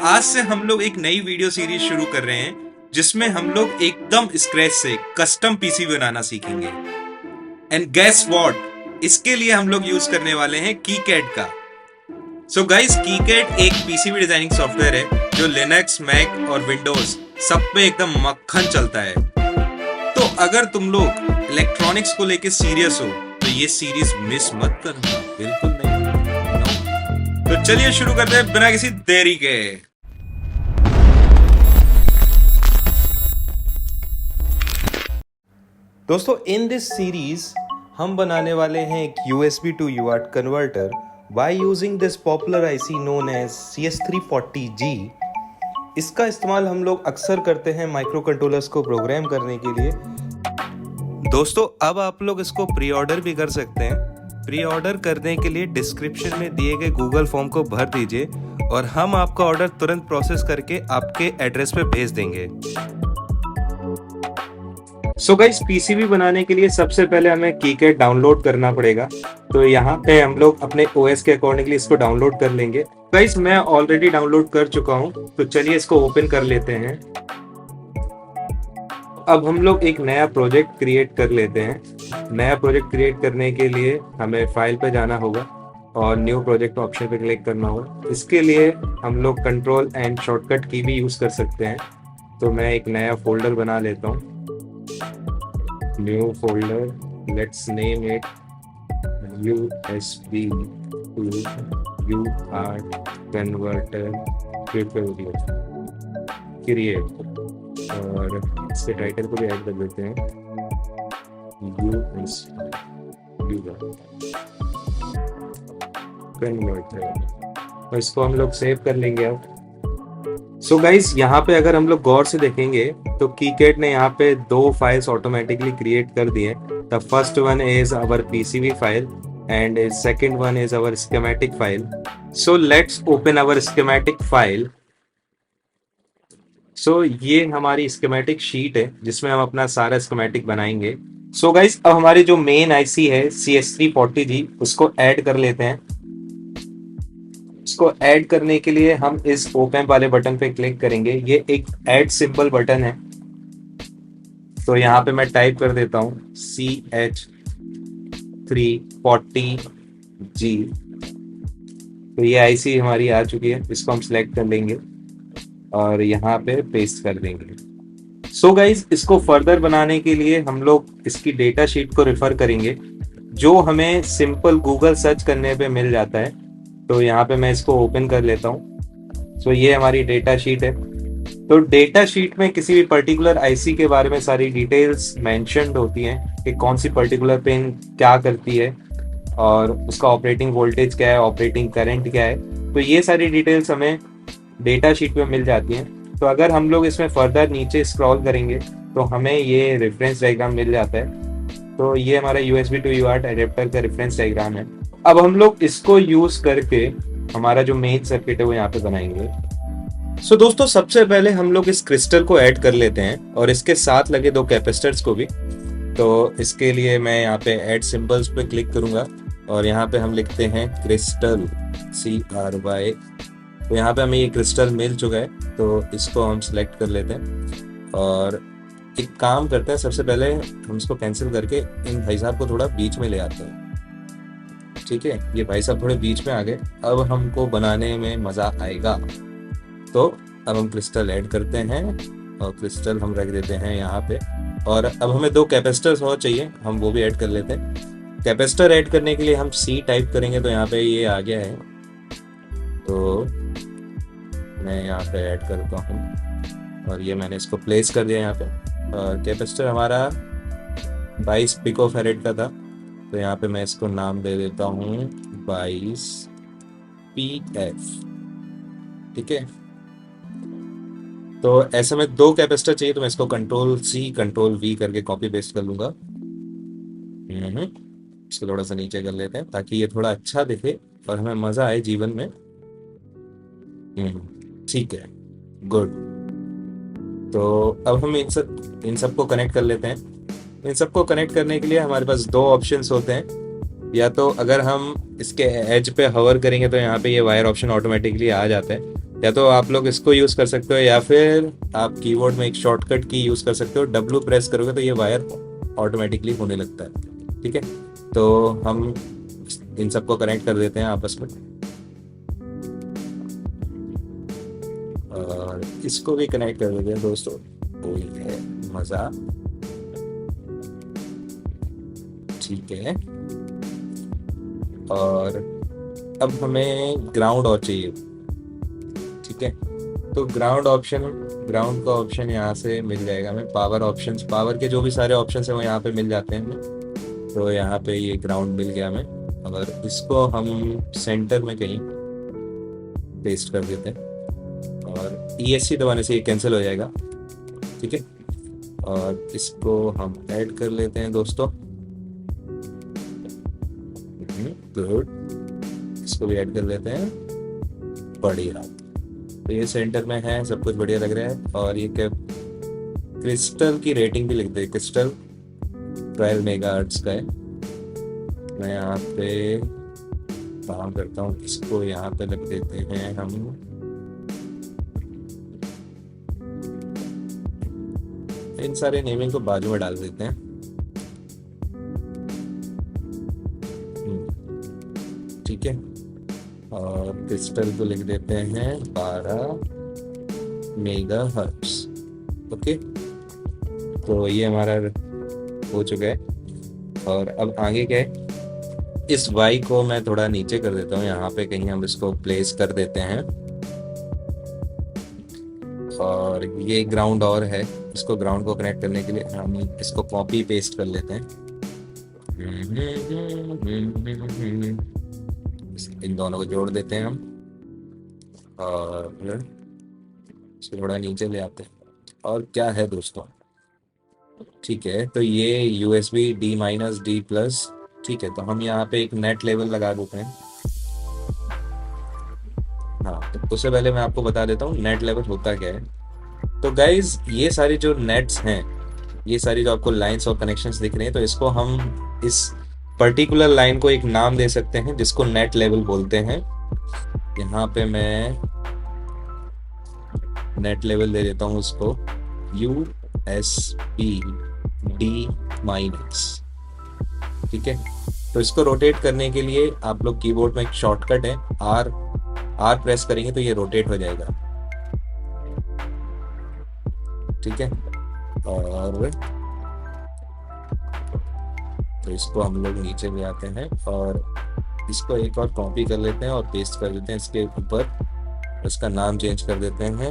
आज से हम लोग एक नई वीडियो सीरीज शुरू कर रहे हैं जिसमें हम लोग एकदम स्क्रैच से कस्टम पीसी बनाना सीखेंगे। एंड गेस व्हाट, इसके लिए हम लोग यूज करने वाले हैं कीकैड का। सो गाइस, कीकैड एक पीसीबी डिजाइनिंग सॉफ्टवेयर है जो लिनक्स, मैक और विंडोज सब पे एकदम मक्खन चलता है। तो अगर तुम लोग इलेक्ट्रॉनिक्स को लेके सीरियस हो तो ये सीरीज मिस मत करना, बिल्कुल नहीं। तो चलिए शुरू करते हैं बिना किसी देरी के। दोस्तों, इन दिस सीरीज हम बनाने वाले हैं एक USB to UART converter by using this popular IC known as CS340G। इसका इस्तेमाल हम लोग अक्सर करते हैं माइक्रो कंट्रोलर्स को प्रोग्राम करने के लिए। दोस्तों, अब आप लोग इसको प्री ऑर्डर भी कर सकते हैं। प्री ऑर्डर करने के लिए डिस्क्रिप्शन में दिए गए गूगल फॉर्म को भर दीजिए और हम आपका ऑर्डर तुरंत प्रोसेस करके आपके एड्रेस पे भेज देंगे। सो गाइस, पीसीबी बनाने के लिए सबसे पहले हमें कीकैड डाउनलोड करना पड़ेगा। तो यहाँ पे हम लोग अपने OS के अकॉर्डिंगली इसको डाउनलोड कर लेंगे। गाइस, मैं ऑलरेडी डाउनलोड कर चुका हूँ, तो चलिए इसको ओपन कर लेते हैं। अब हम लोग एक नया प्रोजेक्ट क्रिएट कर लेते हैं। नया प्रोजेक्ट क्रिएट करने के लिए हमें फाइल पे जाना होगा और न्यू प्रोजेक्ट ऑप्शन पे क्लिक करना होगा। इसके लिए हम लोग कंट्रोल एंड शॉर्टकट की भी यूज कर सकते हैं। तो मैं एक नया फोल्डर बना लेता हूँ, new folder, let's name it USB to UART converter create, और इसके टाइटल को भी ऐड कर देते हैं कन्वर्टर। तो इसको हम लोग सेव कर लेंगे अब। सो गाइस, यहाँ पे अगर हम लोग गौर से देखेंगे तो कीकैड ने यहाँ पे दो फाइल्स ऑटोमेटिकली क्रिएट कर दिए। The first one is our PCB file and second one is our schematic file. So let's open our schematic file. So ये हमारी स्कीमेटिक शीट है जिसमें हम अपना सारा स्कीमेटिक बनाएंगे। सो गाइस, अब हमारी जो मेन IC है CS340G, उसको ऐड कर लेते हैं। इसको ऐड करने के लिए हम इस ओपन वाले बटन पे क्लिक करेंगे। ये एक ऐड सिंबल बटन है, तो यहाँ पे मैं टाइप कर देता हूँ CH340G। तो ये IC हमारी आ चुकी है, इसको हम सिलेक्ट कर लेंगे और यहाँ पे पेस्ट कर देंगे। सो गाइज, इसको फर्दर बनाने के लिए हम लोग इसकी डेटा शीट को रेफर करेंगे जो हमें सिंपल गूगल सर्च करने पे मिल जाता है। तो यहाँ पे मैं इसको ओपन कर लेता हूँ। सो ये हमारी डेटा शीट है। तो डेटा शीट में किसी भी पर्टिकुलर IC के बारे में सारी डिटेल्स मेंशन्ड होती हैं कि कौन सी पर्टिकुलर पिन क्या करती है और उसका ऑपरेटिंग वोल्टेज क्या है, ऑपरेटिंग करंट क्या है। तो ये सारी डिटेल्स हमें डेटा शीट में मिल जाती हैं। तो अगर हम लोग इसमें फर्दर नीचे स्क्रॉल करेंगे तो हमें ये रेफरेंस डायग्राम मिल जाता है। तो ये हमारा USB to UART एडेप्टर का रेफरेंस डायग्राम है। अब हम लोग इसको यूज करके हमारा जो मेन सर्किट है वो यहाँ पे बनाएंगे। सो दोस्तों, सबसे पहले हम लोग इस क्रिस्टल को ऐड कर लेते हैं और इसके साथ लगे दो कैपेसिटर्स को भी। तो इसके लिए मैं यहाँ पे ऐड सिंबल्स पे क्लिक करूंगा और यहाँ पे हम लिखते हैं क्रिस्टल, CRY। तो यहाँ पे हमें ये क्रिस्टल मिल चुका है, तो इसको हम सिलेक्ट कर लेते हैं और एक काम करते हैं। सबसे पहले हम इसको कैंसिल करके इन भाई साहब को थोड़ा बीच में ले आते हैं। ठीक है, ये भाई साहब थोड़े बीच में आ गए, अब हमको बनाने में मजा आएगा। तो अब हम क्रिस्टल ऐड करते हैं और क्रिस्टल हम रख देते हैं यहाँ पे। और अब हमें दो कैपेसिटर्स और चाहिए, हम वो भी ऐड कर लेते हैं। कैपेसिटर ऐड करने के लिए हम C टाइप करेंगे, तो यहाँ पे ये आ गया है। तो मैं यहाँ पे ऐड करता हूँ और ये मैंने इसको प्लेस कर दिया यहाँ पे। और कैपेसिटर हमारा 22 पिकोफैरेड का था, तो यहाँ पे मैं इसको नाम दे देता हूँ 22 PF। ठीक है, तो ऐसे में दो कैपेसिटर चाहिए, तो मैं इसको Ctrl+C Ctrl+V करके कॉपी पेस्ट कर लूंगा। इसको थोड़ा सा नीचे कर लेते हैं ताकि ये थोड़ा अच्छा दिखे और हमें मजा आए जीवन में। ठीक है, गुड। तो अब हम इन सबको कनेक्ट कर लेते हैं। इन सबको कनेक्ट करने के लिए हमारे पास दो ऑप्शंस होते हैं। या तो अगर हम इसके एज पे हवर करेंगे तो यहाँ पे ये वायर ऑप्शन ऑटोमेटिकली आ जाता है, या तो आप लोग इसको यूज़ कर सकते हो या फिर आप कीबोर्ड में एक शॉर्टकट की यूज़ कर सकते हो। डब्ल्यू प्रेस करोगे तो ये वायर ऑटोमेटिकली होने लगता है। ठीक है, तो हम इन सबको कनेक्ट कर देते हैं आपस में और इसको भी कनेक्ट कर देते हैं दोस्तों। तो ये है मज़ा। ठीक है, और अब हमें ग्राउंड और चाहिए। ठीक है, तो ग्राउंड का ऑप्शन यहाँ से मिल जाएगा हमें। पावर ऑप्शंस, पावर के जो भी सारे ऑप्शंस हैं वो यहाँ पे मिल जाते हैं हमें। तो यहाँ पे ये ग्राउंड मिल गया हमें, और इसको हम सेंटर में कहीं पेस्ट कर देते हैं और ESC दबाने से ये कैंसिल हो जाएगा। ठीक है, और इसको हम ऐड कर लेते हैं दोस्तों। गुड, इसको भी ऐड कर लेते हैं। बढ़िया, तो ये सेंटर में है, सब कुछ बढ़िया लग रहा है। और ये क्या, क्रिस्टल की रेटिंग भी लिख दे। क्रिस्टल 12 मेगाहर्ट्ज का है। मैं यहाँ पे काम करता हूँ, इसको यहाँ पे लग देते हैं हम। इन सारे नेमिंग को बाजू में डाल देते हैं। ठीक है, और क्रिस्टल को लिख देते हैं 12 मेगाहर्ट्ज। ओके, तो ये हमारा हो चुका है। और अब आगे क्या है, इस वाई को मैं थोड़ा नीचे कर देता हूँ, यहाँ पे कहीं हम इसको प्लेस कर देते हैं। और ये ग्राउंड और है, इसको ग्राउंड को कनेक्ट करने के लिए हम इसको कॉपी पेस्ट कर लेते हैं। इन दोनों को जोड़ देते हैं हम और इसको थोड़ा नीचे ले आते हैं। और क्या है दोस्तों, ठीक है, तो ये USB D-D+। ठीक है, तो हम यहाँ पे एक नेट लेवल लगा देते हैं। हाँ, तो उससे पहले मैं आपको बता देता हूँ नेट लेवल होता क्या है। तो गाइज, ये सारी जो नेट्स हैं, ये सारी जो आपको लाइंस और कनेक्शंस दिख रहे हैं, तो इसको हम इस पर्टिकुलर लाइन को एक नाम दे सकते हैं जिसको नेट लेवल बोलते हैं। यहाँ पे मैं नेट लेवल दे देता हूँ उसको USB D-। ठीक है, तो इसको रोटेट करने के लिए आप लोग कीबोर्ड में एक शॉर्टकट है, R प्रेस करेंगे तो ये रोटेट हो जाएगा। ठीक है, और तो इसको हम लोग नीचे ले आते हैं और इसको एक और कॉपी कर लेते हैं और पेस्ट कर देते हैं इसके ऊपर। इसका नाम चेंज कर देते हैं,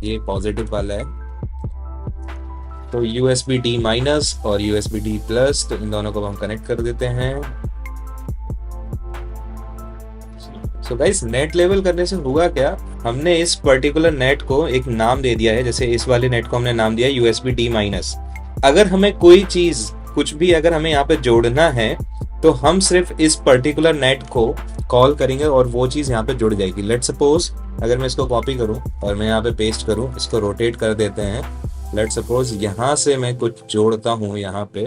ये पॉजिटिव वाला है, तो USB D- और USB D+, तो इन दोनों को हम कनेक्ट कर देते हैं। सो गाइस, नेट लेवल करने से हुआ क्या, हमने इस पर्टिकुलर नेट को एक नाम दे दिया है। जैसे इस वाले नेट को हमने नाम दिया USB D-। अगर हमें कोई चीज कुछ भी अगर हमें यहाँ पे जोड़ना है तो हम सिर्फ इस पर्टिकुलर नेट को कॉल करेंगे और वो चीज यहाँ पे जुड़ जाएगी। लेट सपोज अगर मैं इसको कॉपी करूँ और मैं यहाँ पे पेस्ट करूँ, इसको रोटेट कर देते हैं। लेट सपोज यहाँ से मैं कुछ जोड़ता हूँ यहाँ पे,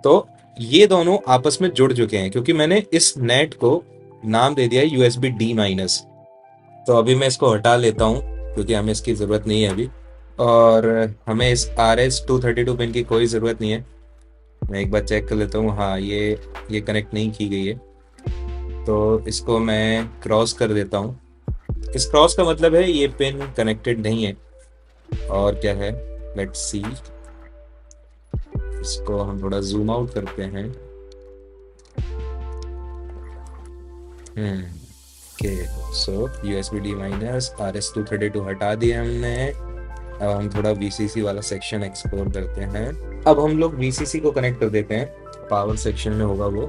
तो ये दोनों आपस में जुड़ चुके हैं क्योंकि मैंने इस नेट को नाम दे दिया है USB D-। तो अभी मैं इसको हटा लेता हूँ क्योंकि हमें इसकी ज़रूरत नहीं है अभी, और हमें इस RS-232 पिन की कोई ज़रूरत नहीं है। मैं एक बार चेक कर लेता हूँ, हाँ ये कनेक्ट नहीं की गई है, तो इसको मैं क्रॉस कर देता हूँ। इस क्रॉस का मतलब है ये पिन कनेक्टेड नहीं है। और क्या है, लेट्स सी, इसको हम थोड़ा जूम आउट करते हैं। ओके, सो USB D- RS-232 हटा दिया हमने। अब हम थोड़ा VCC वाला सेक्शन एक्सप्लोर करते हैं। अब हम लोग VCC को कनेक्ट कर देते हैं, पावर सेक्शन में होगा वो।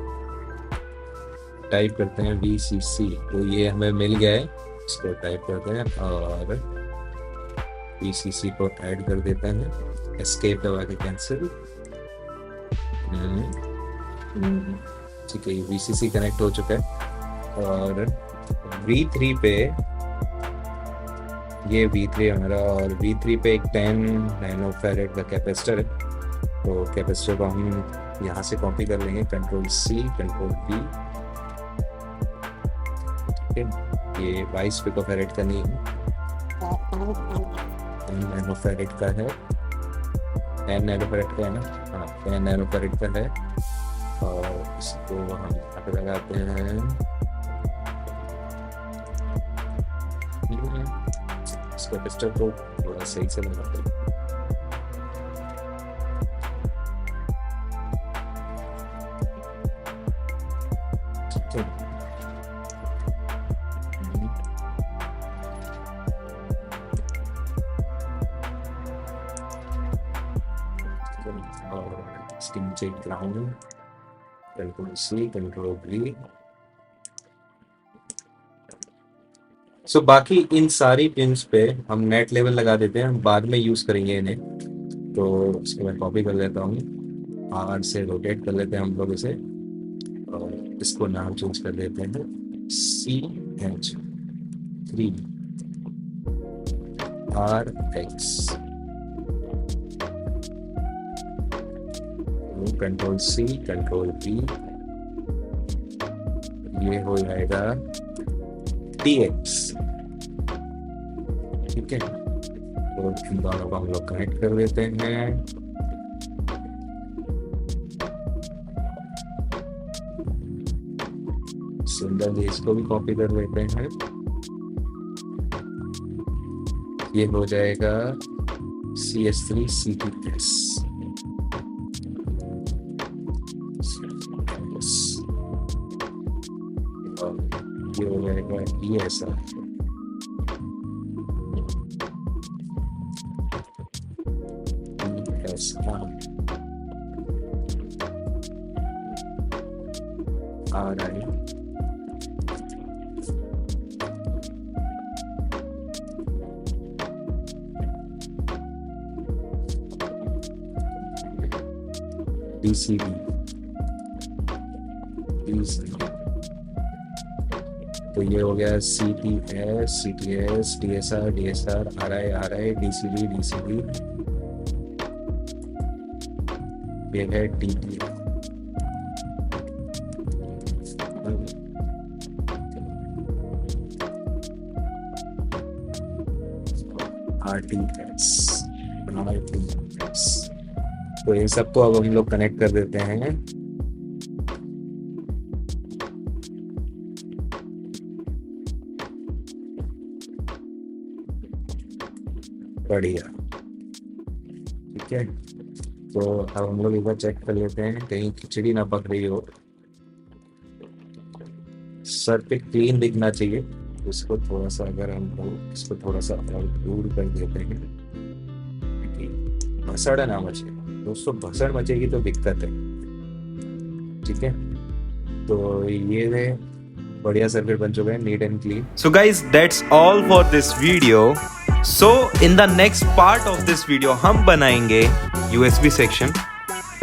टाइप करते हैं VCC, तो ये हमें मिल गया है, इसको टाइप करते हैं और VCC को ऐड कर देते हैं। एस्केप दबा के कैंसिल। ठीक है, ये VCC कनेक्ट हो चुका है। और V3 पे, ये V3 हमारा, और V3 पे एक 10 नैनोफैरेड का कैपेसिटर है। तो कैपेसिटर को हम यहाँ से कॉपी कर लेंगे, Ctrl+C Ctrl+V। ठीक है, ये 22 पिकोफैरेड का नहीं है, 10 नैनोफैरेड का है, 10 नैनोफैरेड का है ना, हाँ 10 नैनोफैरेड का है। और इसको हम यहाँ पे लगाते हैं, इसको कैपेसिटर को थोड़ा सही से लगाते हैं। ठीक है, और इसके नीचे ground, control C, control V. So बाकी इन सारी पिन्स पे हम नेट लेवल लगा देते हैं, हम बाद में यूज करेंगे इन्हें। तो इसको मैं कॉपी कर लेता हूँ, आर से रोटेट कर लेते हैं हम लोग इसे, और इसको नाम चेंज कर देते हैं CH3RX। Control C, control we, ये हो जाएगा TX। ठीक है, तो इन दोनों को हम लोग कनेक्ट कर देते हैं। सिंगल इसको भी कॉपी कर लेते हैं, ये हो जाएगा CS3CTS। ये हो जाएगा ESR। RI DCB, तो ये हो गया CTS, DSR, RI, DCB, ये है DTR। RTS, तो इन सबको अब हम लोग कनेक्ट कर देते हैं। बढ़िया, ठीक है, तो अब हम लोग एक बार चेक कर लेते हैं कहीं खिचड़ी ना पक रही हो। सर पे क्लीन दिखना चाहिए, इसको थोड़ा सा अगर हम लोग इसको थोड़ा सा और दूर कर देते हैं कि भसड़ ना मचे। दोस्तों भसड़ मचेगी तो दिक्कत है, ठीक है। तो ये बढ़िया सर्किट बन चुका है, neat and clean. So guys, that's all for this video. So in the next part of this video हम बनाएंगे USB section.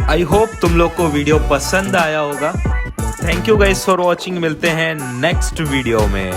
I hope तुम लोग को वीडियो पसंद आया होगा। Thank you guys for watching, मिलते हैं नेक्स्ट वीडियो में।